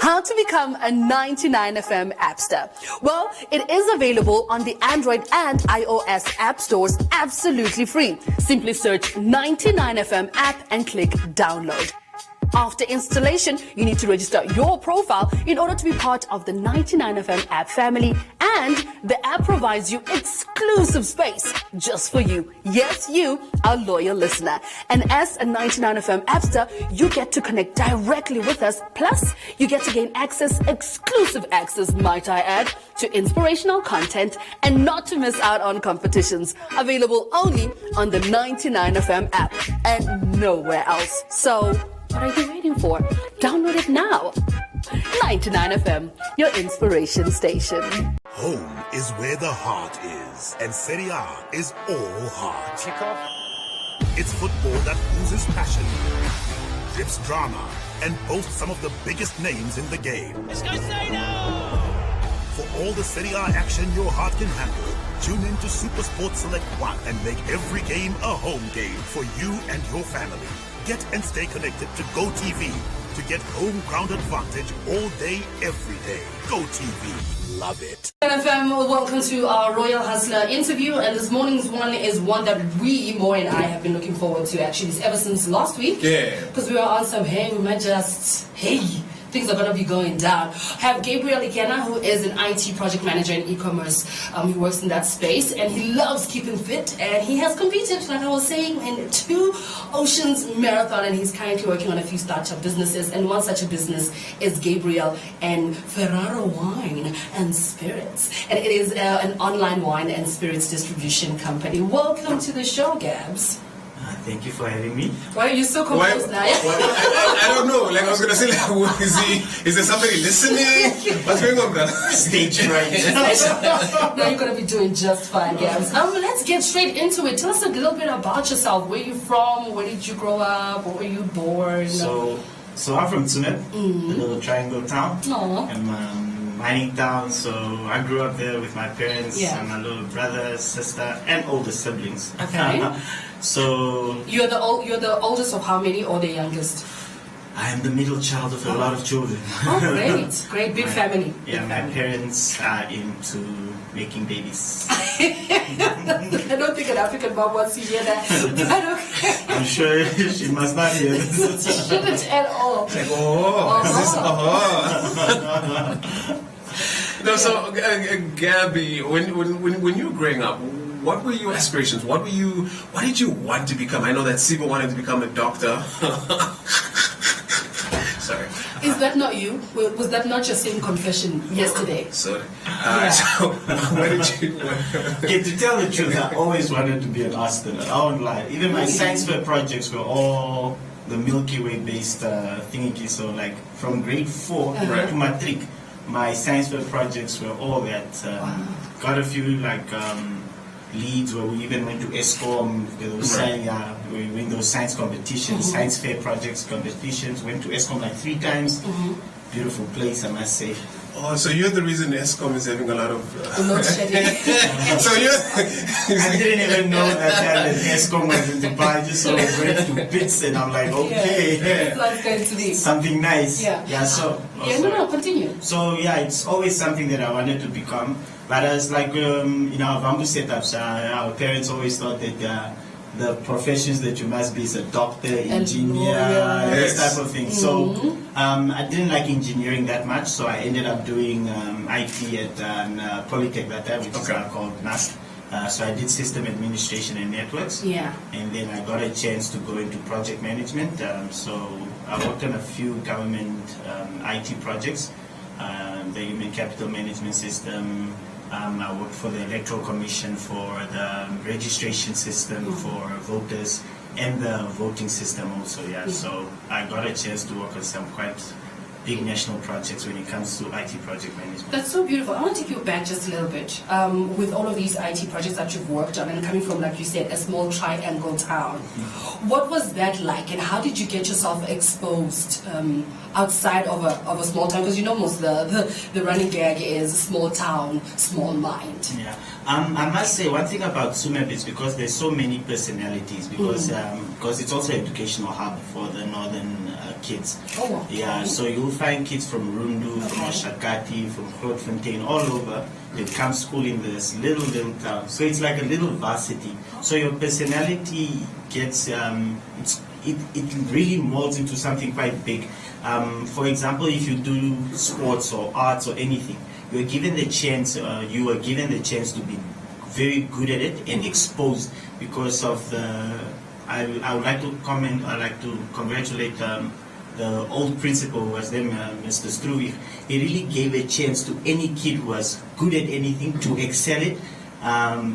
How to become a 99FM appster? Well, it is available on the Android and iOS app stores absolutely free. Simply search 99FM app and click download. After installation, you need to register your profile in order to be part of the 99FM app family, and the app provides you exclusive space just for you. Yes, you, our loyal listener. And as a 99FM appster, you get to connect directly with us. Plus, you get to gain exclusive access, might I add, to inspirational content and not to miss out on competitions. Available only on the 99FM app and nowhere else. So, what are you waiting for? Download it now. 99FM, your inspiration station. Home is where the heart is, and Serie A is all heart. It's football that oozes passion, drips drama, and boasts some of the biggest names in the game. Let's go say no! For all the Serie A action your heart can handle, tune in to Super Sports Select 1 and make every game a home game for you and your family. Get and stay connected to GoTV to get home ground advantage all day, every day. GoTV. Love it. FM, welcome to our Royal Hustler interview, and this morning's one is one that Mo and I have been looking forward to actually ever since last week. Yeah. Because we were on some, we might just, things are going to be going down. Have Gabriel Ikena, who is an IT project manager in e-commerce. He works in that space and he loves keeping fit, and he has competed, like I was saying, in 2 Oceans Marathon, and he's currently working on a few startup businesses, and one such a business is Gabriel and Ferraro Wine and Spirits, and it is an online wine and spirits distribution company. Welcome to the show, Gabs. Thank you for having me. Why are you so composed now? I don't know. Like I was gonna say, like, is there somebody listening? What's going on, brother? Stage right. No, you're gonna be doing just fine, Gabs. Let's get straight into it. Tell us a little bit about yourself. Where you from? Where did you grow up? Where were you born? So I'm from Tsumeb, a little triangle town. Aww. I'm mining town, so I grew up there with my parents and my little brother, sister, and older siblings. Okay. So you're the oldest of how many, or the youngest? I am the middle child of a lot of children. Oh, great, big family. Yeah, my parents are into making babies. I don't think an African mom wants to hear that. I'm sure she must not hear this. She shouldn't at all. Like, No, so Gabby, when you were growing up, what were your aspirations? What did you want to become? I know that Sibo wanted to become a doctor. Sorry. Is that not you? Was that not your same confession yesterday? Sorry. So, what did you... Yeah, to tell the truth, I always wanted to be an astronaut. I won't lie. Even my science fair projects were all the Milky Way based thingy. So like from grade 4 to matric, my science fair projects were all that. Got a few leads where we even went to ESCOM, we win those science competitions, science fair projects competitions, went to ESCOM like 3 times. Beautiful place, I must say. Oh, so you're the reason ESCOM is having a lot of... load shedding. So I didn't even know that ESCOM was in Dubai. I just sort of went to bits and I'm like, okay. That's going to be something nice. No, continue. So it's always something that I wanted to become. But as like in our bamboo setups, our parents always thought that the professions that you must be is a doctor, engineer, this type of thing. So I didn't like engineering that much, so I ended up doing IT at Polytech that time, which is now called NAST. So I did system administration and networks. Yeah. And then I got a chance to go into project management. So I worked on a few government IT projects, the Human Capital Management System. I worked for the Electoral Commission for the registration system for voters and the voting system also, So I got a chance to work on some quite big national projects when it comes to IT project management. That's so beautiful. I want to take you back just a little bit. With all of these IT projects that you've worked on, and coming from, like you said, a small triangle town, what was that like, and how did you get yourself exposed outside of a small town? Because most the running gag is small town, small mind. Yeah, I must say one thing about Tsumeb is because there's so many personalities, because it's also an educational hub for the northern kids. Oh, wow. Yeah, so you'll find kids from Rundu, from Oshakati, from Grootfontein, all over. They come school in this little town. So it's like a little varsity. So your personality gets, it really molds into something quite big. For example, if you do sports or arts or anything, you were given the chance to be very good at it and exposed because of the. I would like to comment. I like to congratulate the old principal, who was then Mr. Struwig. He really gave a chance to any kid who was good at anything to excel it.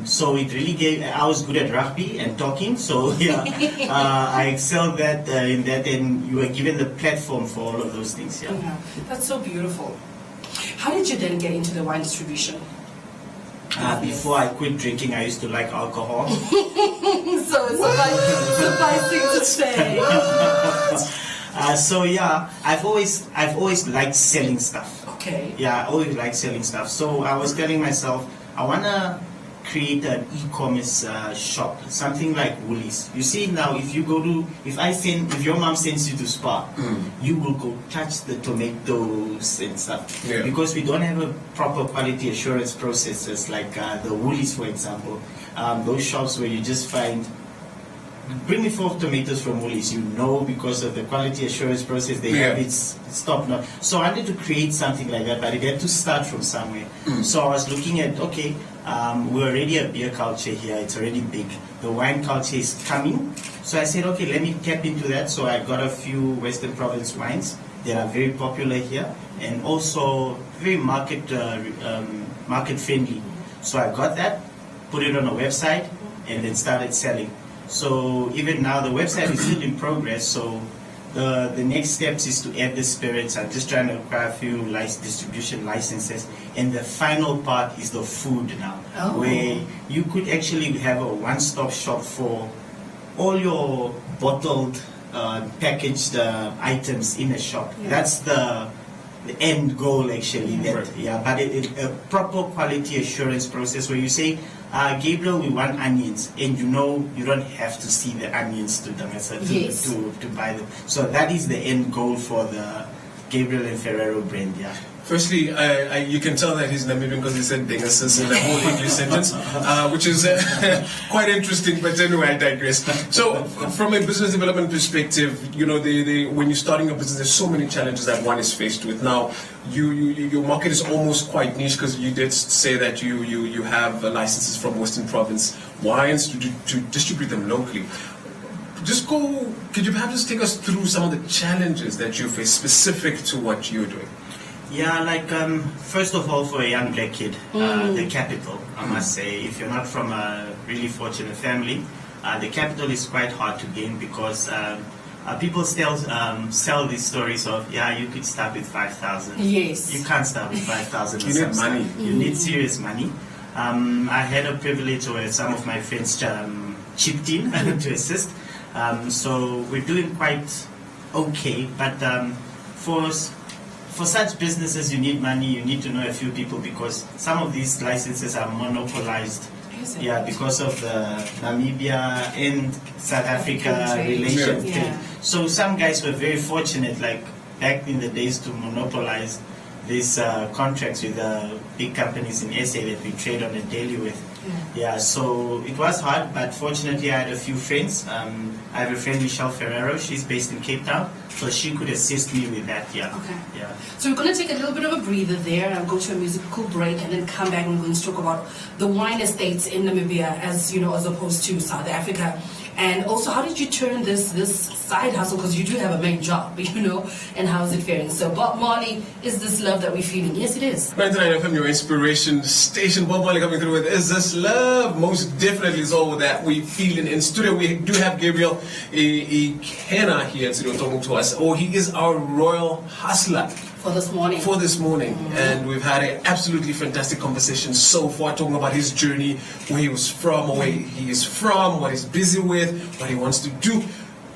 So it really gave. I was good at rugby and talking, so yeah, I excelled in that, and you were given the platform for all of those things. Yeah, that's so beautiful. How did you then get into the wine distribution? Before I quit drinking, I used to like alcohol. So surprising to say. So yeah, I've always liked selling stuff. Okay. Yeah, I always liked selling stuff. So I was telling myself, I wanna create an e-commerce shop, something like Woolies. You see now, if your mom sends you to Spar, you will go touch the tomatoes and stuff, because we don't have a proper quality assurance processes like the Woolies, for example. Those shops where you just find, bring me 4 tomatoes from Woolies, because of the quality assurance process they have, it's top notch. So I wanted to create something like that, but it had to start from somewhere. So I was looking at, we're already a beer culture here, it's already big. The wine culture is coming. So I said, okay, let me tap into that. So I got a few Western Province wines that are very popular here and also very market friendly. So I got that, put it on a website, and then started selling. So even now the website is still in progress. So the next steps is to add the spirits. I'm just trying to acquire a few distribution licenses, and the final part is the food now, where you could actually have a one-stop shop for all your bottled, packaged items in a shop. That's the end goal actually. But a proper quality assurance process where you say, Gabriel, we want onions, and you don't have to see the onions to buy them. So that is the end goal for the Gabriel and Ferrero brand. Firstly, you can tell that he's Namibian because he said dingasis in the whole English sentence, which is quite interesting, but anyway, I digress. So, from a business development perspective, when you're starting a business, there's so many challenges that one is faced with. Now, your market is almost quite niche because you did say that you have licenses from Western Province wines to distribute them locally. Could you perhaps just take us through some of the challenges that you face specific to what you're doing? Yeah, first of all, for a young black kid, the capital, I must say, if you're not from a really fortunate family, the capital is quite hard to gain because people still sell these stories of, you could start with 5,000. Yes. You can't start with 5,000. You need money. You need serious money. I had a privilege where some of my friends chipped in to assist. So we're doing quite okay, but for such businesses, you need money, you need to know a few people because some of these licenses are monopolized. Because of the Namibia and South Africa relations. So some guys were very fortunate, like back in the days, to monopolize these contracts with big companies in SA that we trade on a daily with. So it was hard, but fortunately I had a few friends. I have a friend, Michelle Ferrero, she's based in Cape Town, so she could assist me with that. So we're going to take a little bit of a breather there and go to a musical break and then come back and we're going to talk about the wine estates in Namibia as opposed to South Africa. And also, how did you turn this side hustle, because you do have a main job, and how is it faring? So Bob Marley, is this love that we're feeling? Yes, it is. 99 FM, your inspiration station. Bob Marley coming through with Is This Love? Most definitely is all that we feeling. In studio, we do have Gabriel Ikena here in studio talking to us. He is our royal hustler. For this morning. And we've had an absolutely fantastic conversation so far, talking about his journey, where he was from, or where he is from, what he's busy with, what he wants to do.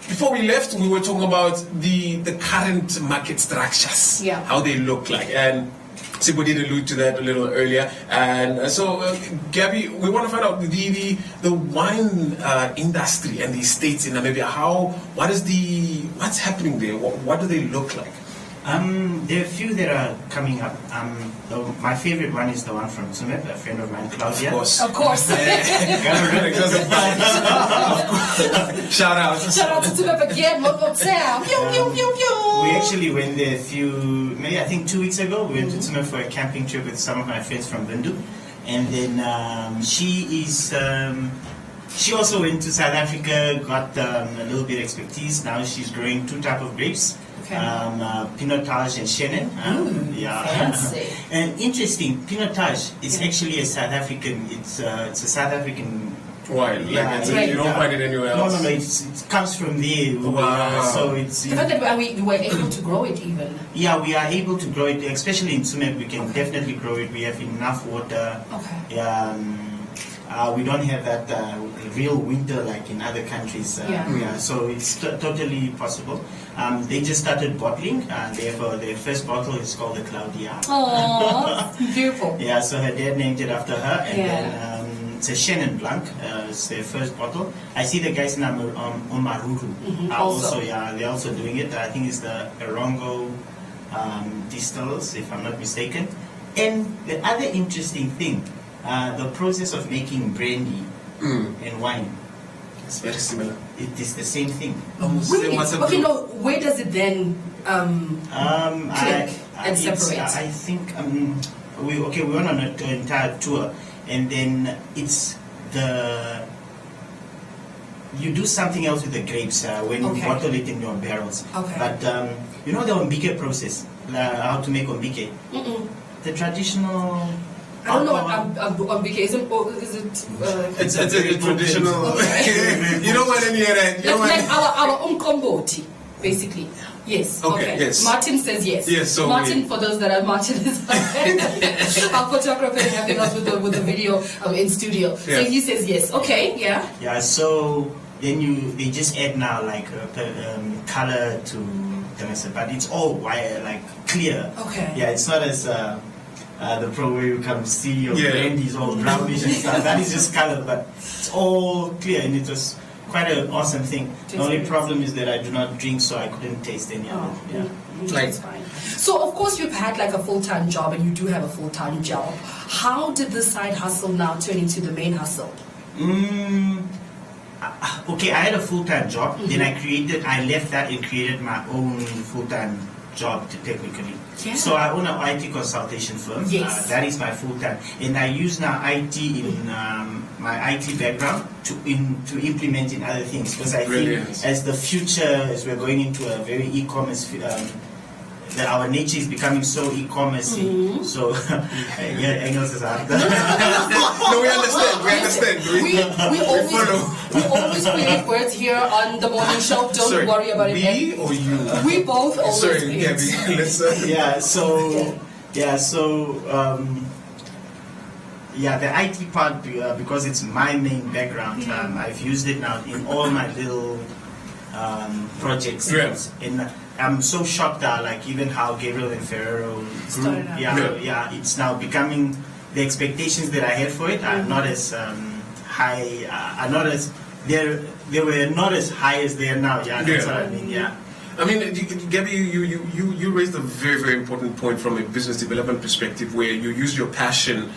Before we left, we were talking about the current market structures, how they look like. And Sibo did allude to that a little earlier. And so, Gabby, we want to find out the wine industry and the estates in Namibia. What's happening there? What do they look like? There are a few that are coming up. My favorite one is the one from Tsumeb, a friend of mine, Claudia. Of course. Shout out. Shout out to Tsumeb again, one more time. We actually went there maybe I think 2 weeks ago. We went to Tsumeb for a camping trip with some of my friends from Bindu. And then she also went to South Africa, got a little bit of expertise. Now she's growing 2 types of grapes. Okay. Pinotage and Chenin. Fancy. And interesting, Pinotage is actually a South African. It's a South African. Why? You don't find it anywhere else? No. It comes from there. Wow. So it's. The fact that we were able to grow it even. Yeah, we are able to grow it, especially in Tsumeb. We can definitely grow it. We have enough water. Okay. We don't have that real winter like in other countries. So it's totally possible. They just started bottling. Therefore, their first bottle is called the Claudia. Oh, beautiful. Yeah, so her dad named it after her. And then it's a Chenin Blanc. It's their first bottle. I see the guys now on Maruru. They're also doing it. I think it's the Erongo distillers, if I'm not mistaken. And the other interesting thing, the process of making brandy and wine. It's very similar. It is the same thing. Really? Okay, no. Where does it then click and separate? I think we went on an entire tour, and then you do something else with the grapes when you bottle it in your barrels. Okay. But you know the ombike process, how to make ombike? The traditional. I don't know what ombike is. It's a traditional. You know what? Like our umkomboti, basically. Yes. Okay. Yes. Martin says yes. Yes. So Martin, for those that are Martin, is our photographer having us with the video in studio. Yeah. So he says yes. Okay. Yeah. Yeah. So then they just add now like color to the message, but it's all white, like clear. Okay. Yeah. It's not as the pro where you can see your brandy is all brownish and stuff. That is just color, but it's all clear, and it was quite an awesome thing. The only problem is that I do not drink, so I couldn't taste any of it. Yeah. That's fine. So of course you've had like a full-time job, and you do have a full-time job. How did this side hustle now turn into the main hustle? Okay, I had a full-time job. Then I left that and created my own full-time job technically. Yeah. So I own an IT consultation firm. Yes. That is my full-time, and I use now IT in my IT background to implement in other things, because I think as the future, as we're going into a very e-commerce, our nature is becoming so e-commerce. So Engels is hard. No, we understand. We always create words here on the morning show. Don't worry about it. We or you? We both always create. Gabby, listen. The IT part, because it's my main background, I've used it now in all my little projects. And I'm so shocked at like even how Gabriel and Ferrero it's now becoming, the expectations that I had for it are not as high, they were not as high as they are now. That's what I mean. I mean, Gabby, you raised a very, very important point from a business development perspective, where you use your passion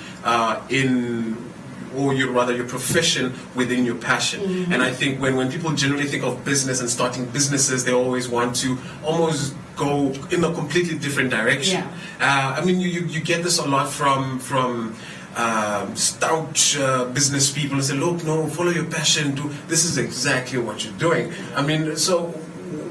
your profession within your passion. And I think when people generally think of business and starting businesses, they always want to almost go in a completely different direction. I mean, you get this a lot from stout business people and say, look, no, follow your passion. This is exactly what you're doing. I mean, so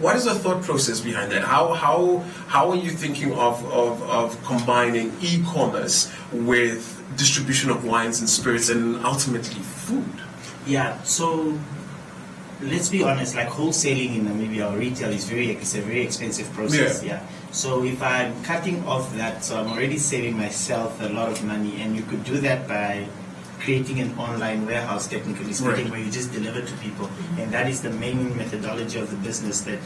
what is the thought process behind that? How are you thinking of combining e-commerce with distribution of wines and spirits and ultimately food? Yeah, so let's be honest, like wholesaling in Namibia or retail it's a very expensive process. So if I'm cutting off that, so I'm already saving myself a lot of money, and you could do that by creating an online warehouse, technically speaking, where you just deliver to people. And that is the main methodology of the business that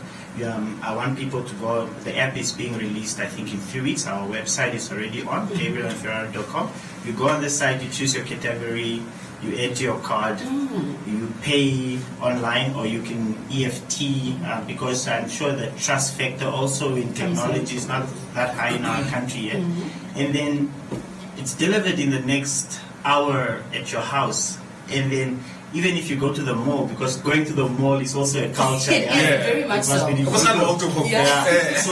I want people to go. The app is being released, I think, in 3 weeks. Our website is already on, gabrielandferraro.com. You go on the site, you choose your category, You enter your card, you pay online, or you can EFT, because I'm sure the trust factor also in technology is not that high in our country yet. And then it's delivered in the next hour at your house. And then even if you go to the mall, because going to the mall is also a culture. Very much so. So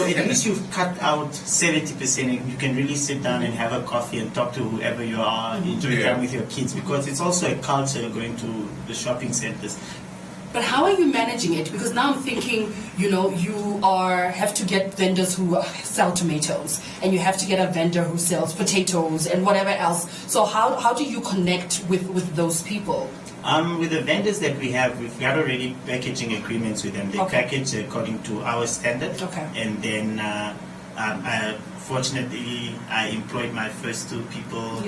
at least you've cut out 70%, and you can really sit down and have a coffee and talk to whoever you are, enjoy time with your kids, because it's also a culture going to the shopping centers. But how are you managing it? Because now I'm thinking, you have to get vendors who sell tomatoes, and you have to get a vendor who sells potatoes and whatever else. So how do you connect with those people? With the vendors that we have, we've got already packaging agreements with them. They package according to our standard. Okay. And then, fortunately, I employed my first 2 people.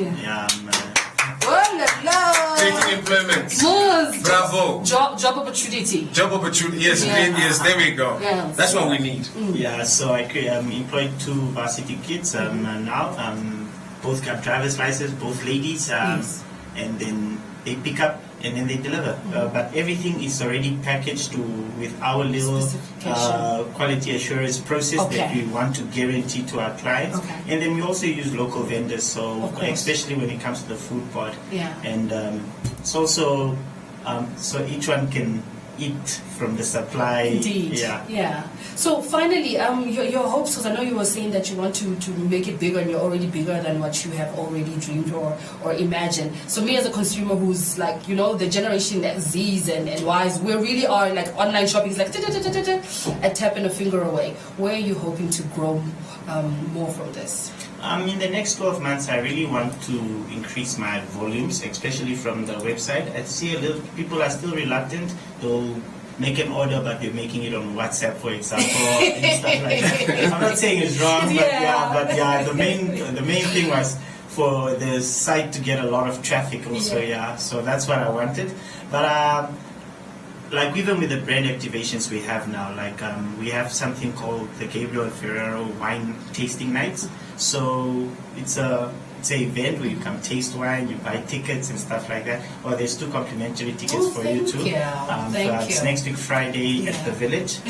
Creating employment. Yes. Bravo. Job opportunity. Job opportunity. Yes, yes, there we go. Yes. That's what we need. Yeah, so I employed 2 varsity kids now. Both got driver's license, both ladies. And then they pick up and then they deliver. But everything is already packaged with our little quality assurance process that we want to guarantee to our clients. And then we also use local vendors, so especially when it comes to the food part. And it's also so each one can eat from the supply. Indeed. Yeah. So finally, your hopes, because I know you were saying that you want to make it bigger, and you're already bigger than what you have already dreamed or imagined. So me as a consumer who's like, the generation Z's and Y's, we really are like online shopping is like a tap and a finger away. Where are you hoping to grow more from this? In the next 12 months, I really want to increase my volumes, especially from the website. I see people are still reluctant. They'll make an order, but they're making it on WhatsApp, for example, and stuff like that. I'm not saying it's wrong, but the main thing was for the site to get a lot of traffic also, so that's what I wanted. But like even with the brand activations we have now, like we have something called the Gabriel and Ferrero wine tasting nights. So it's an event where you come taste wine, you buy tickets and stuff like that. Or there's 2 complimentary tickets for you too. Thank you. It's next week Friday at the Village.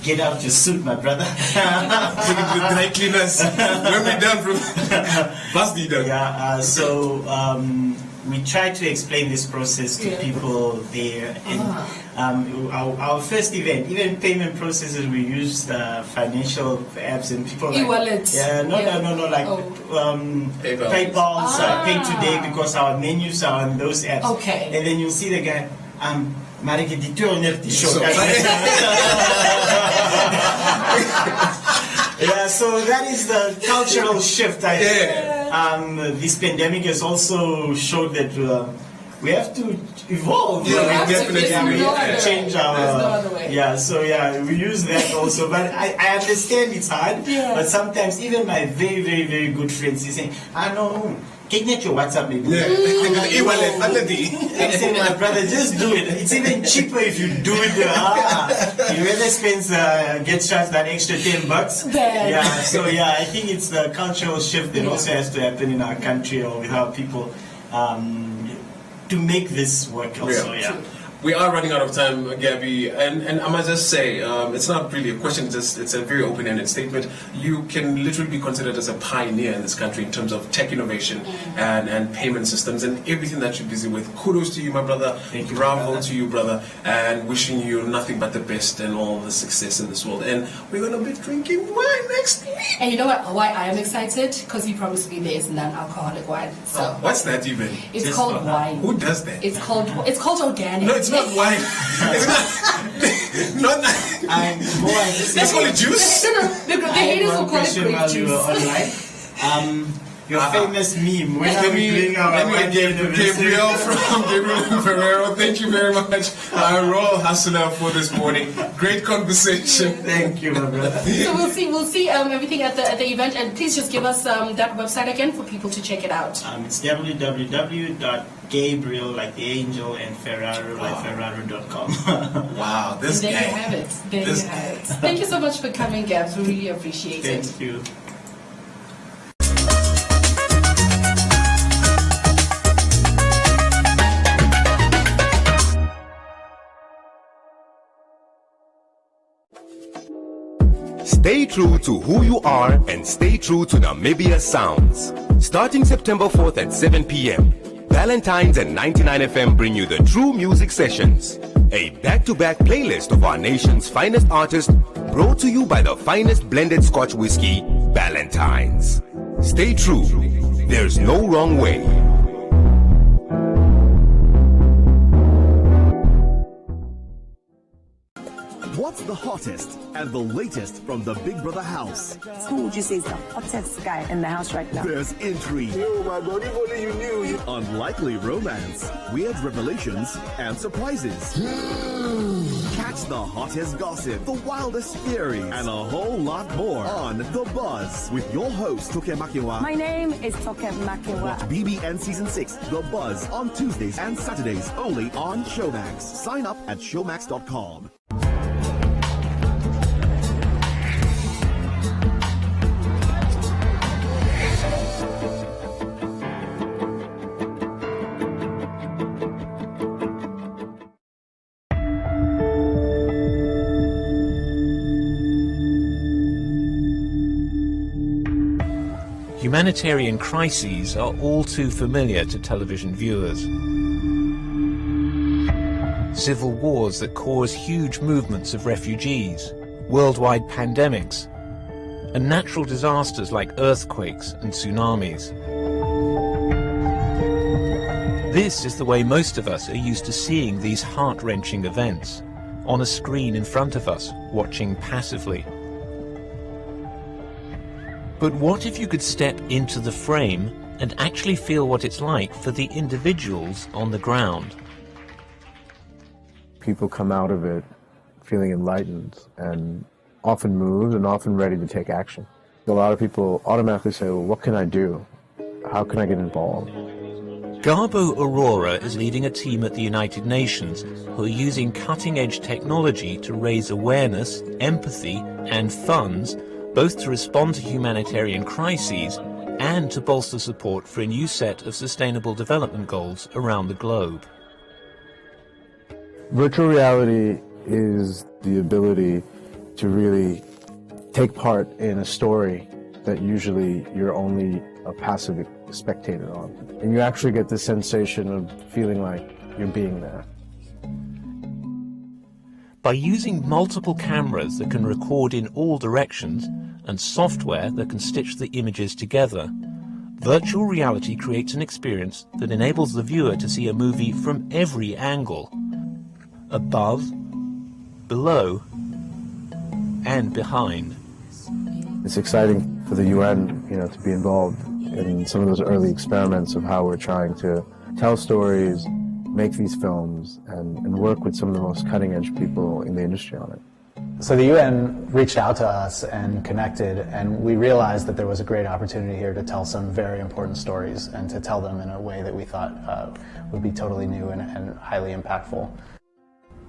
Get out your suit, my brother. The dry cleaners. When we're done from bus leader. So we try to explain this process to people there. And our first event, even payment processes, we use financial apps and people e-wallets. Like PayPal, Pay Today, because our menus are on those apps. Okay. And then you'll see the guy, so that is the cultural shift. I think this pandemic has also showed that we have to evolve. We definitely change our. There's no other way. We use that also. But I understand it's hard. But sometimes even my very, very, very good friends is saying, no. Can you get your WhatsApp maybe? I say, my brother, just do it. It's even cheaper if you do it. You rather spend, get charged that extra $10. I think it's the cultural shift that also has to happen in our country or with our people to make this work also. We are running out of time, Gabby, and I must just say, it's not really a question, it's a very open-ended statement. You can literally be considered as a pioneer in this country in terms of tech innovation and payment systems and everything that you're busy with. Kudos to you, my brother. Thank you, Bravo to you, brother, and wishing you nothing but the best and all the success in this world. And we're going to be drinking wine next week. And you know what? Why I am excited? Because he promised me there is non-alcoholic wine. So what's that even? It's called wine. Who does that? It's called organic. No, it's not wine. It's not. That's called juice. The haters will call it grape juice. Your famous meme. When are we doing our Gabriel from Gabriel and Ferrero, thank you very much. Our royal hustler for this morning. Great conversation. Thank you, my brother. So we'll see everything at the event, and please just give us that website again for people to check it out. It's www.Gabriel, like the angel, and Ferraro, like Ferraro.com. Wow, this and there guy. You have it. There you have it. Thank you so much for coming, Gabs. We really appreciate it. Thank you. Stay true to who you are and stay true to Namibia's sounds. Starting September 4th at 7 p.m., Valentine's and 99 FM bring you the True Music Sessions, a back-to-back playlist of our nation's finest artists, brought to you by the finest blended Scotch whiskey, Valentine's. Stay true. There's no wrong way. What's the hottest and the latest from the Big Brother house? Who would you say is the hottest guy in the house right now? There's intrigue. Oh my God, if only you knew. Unlikely romance, weird revelations, and surprises. Catch the hottest gossip, the wildest theories, and a whole lot more on The Buzz with your host, Toke Makiwa. My name is Toke Makiwa. Watch BBN Season 6, The Buzz, on Tuesdays and Saturdays only on Showmax. Sign up at showmax.com. Humanitarian crises are all too familiar to television viewers. Civil wars that cause huge movements of refugees, worldwide pandemics, and natural disasters like earthquakes and tsunamis. This is the way most of us are used to seeing these heart-wrenching events, on a screen in front of us, watching passively. But what if you could step into the frame and actually feel what it's like for the individuals on the ground? People come out of it feeling enlightened and often moved and often ready to take action. A lot of people automatically say, well, what can I do? How can I get involved? Garbo Aurora is leading a team at the United Nations who are using cutting-edge technology to raise awareness, empathy, and funds both to respond to humanitarian crises and to bolster support for a new set of sustainable development goals around the globe. Virtual reality is the ability to really take part in a story that usually you're only a passive spectator on. And you actually get the sensation of feeling like you're being there. By using multiple cameras that can record in all directions and software that can stitch the images together, virtual reality creates an experience that enables the viewer to see a movie from every angle, above, below, and behind. It's exciting for the UN, to be involved in some of those early experiments of how we're trying to tell stories, make these films, and work with some of the most cutting-edge people in the industry on it. So the UN reached out to us and connected, and we realized that there was a great opportunity here to tell some very important stories and to tell them in a way that we thought would be totally new and highly impactful.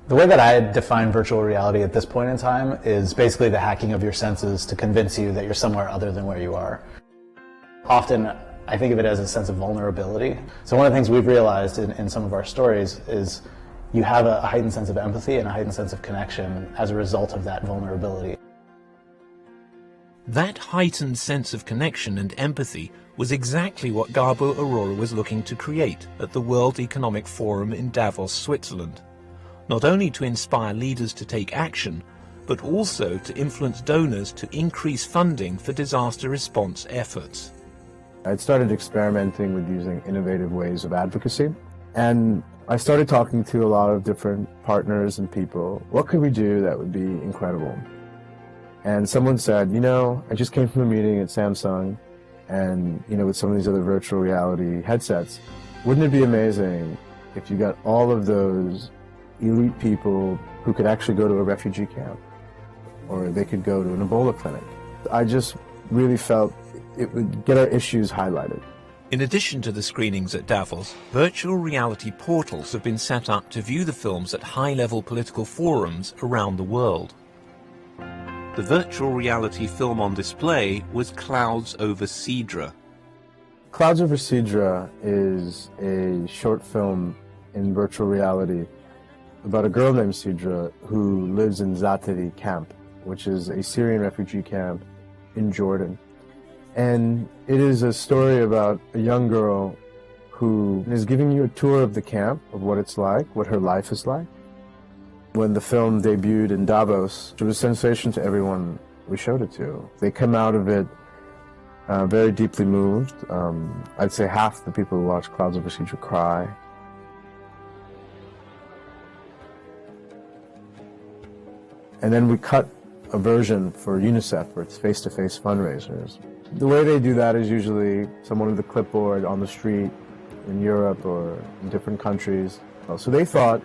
The way that I define virtual reality at this point in time is basically the hacking of your senses to convince you that you're somewhere other than where you are. Often, I think of it as a sense of vulnerability. So one of the things we've realized in some of our stories is you have a heightened sense of empathy and a heightened sense of connection as a result of that vulnerability. That heightened sense of connection and empathy was exactly what Garbo Aurora was looking to create at the World Economic Forum in Davos, Switzerland. Not only to inspire leaders to take action, but also to influence donors to increase funding for disaster response efforts. I'd started experimenting with using innovative ways of advocacy, and I started talking to a lot of different partners and people. What could we do that would be incredible? And someone said, I just came from a meeting at Samsung, and, with some of these other virtual reality headsets, wouldn't it be amazing if you got all of those elite people who could actually go to a refugee camp, or they could go to an Ebola clinic? I just really felt it would get our issues highlighted. In addition to the screenings at Davos, virtual reality portals have been set up to view the films at high-level political forums around the world. The virtual reality film on display was Clouds Over Sidra. Clouds Over Sidra is a short film in virtual reality about a girl named Sidra who lives in Zatari camp. which is a Syrian refugee camp in Jordan. And it is a story about a young girl who is giving you a tour of the camp, of what it's like, what her life is like. When the film debuted in Davos, it was a sensation to everyone we showed it to. They come out of it very deeply moved. I'd say half the people who watch Clouds Over Siege would cry. And then we cut a version for UNICEF for its face-to-face fundraisers. The way they do that is usually someone with a clipboard on the street in Europe or in different countries. So they thought,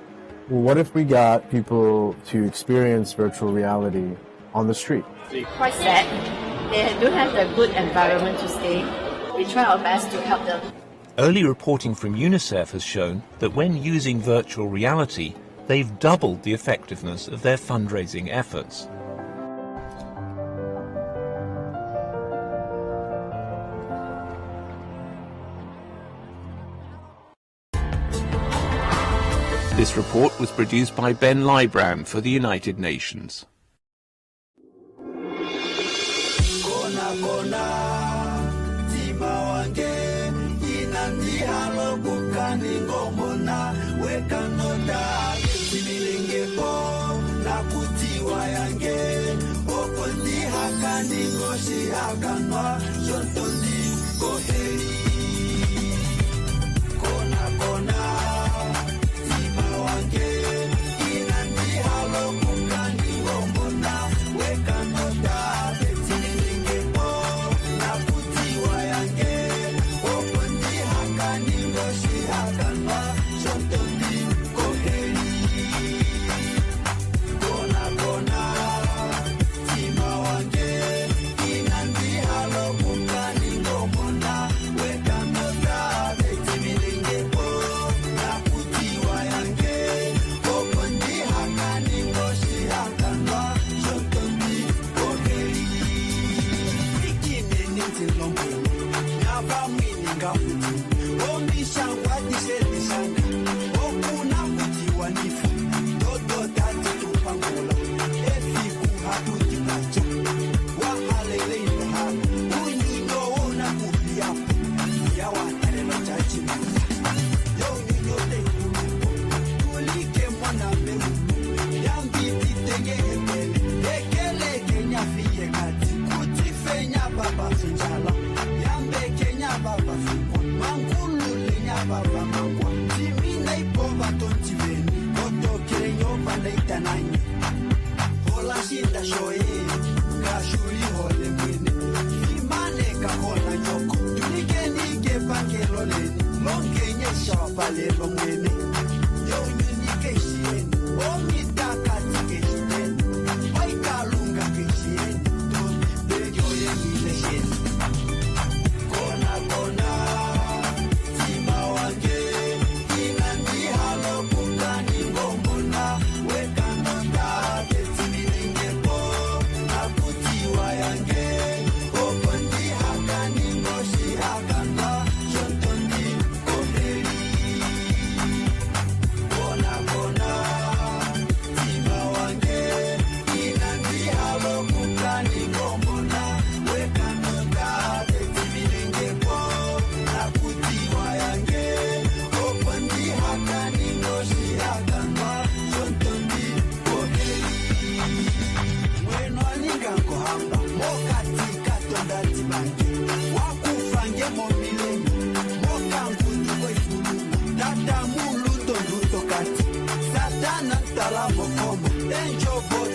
well, what if we got people to experience virtual reality on the street? Quite sad. They don't have a good environment to stay. We try our best to help them. Early reporting from UNICEF has shown that when using virtual reality, they've doubled the effectiveness of their fundraising efforts. This report was produced by Ben Lybrand for the United Nations. Satana, Talamo, Enjo,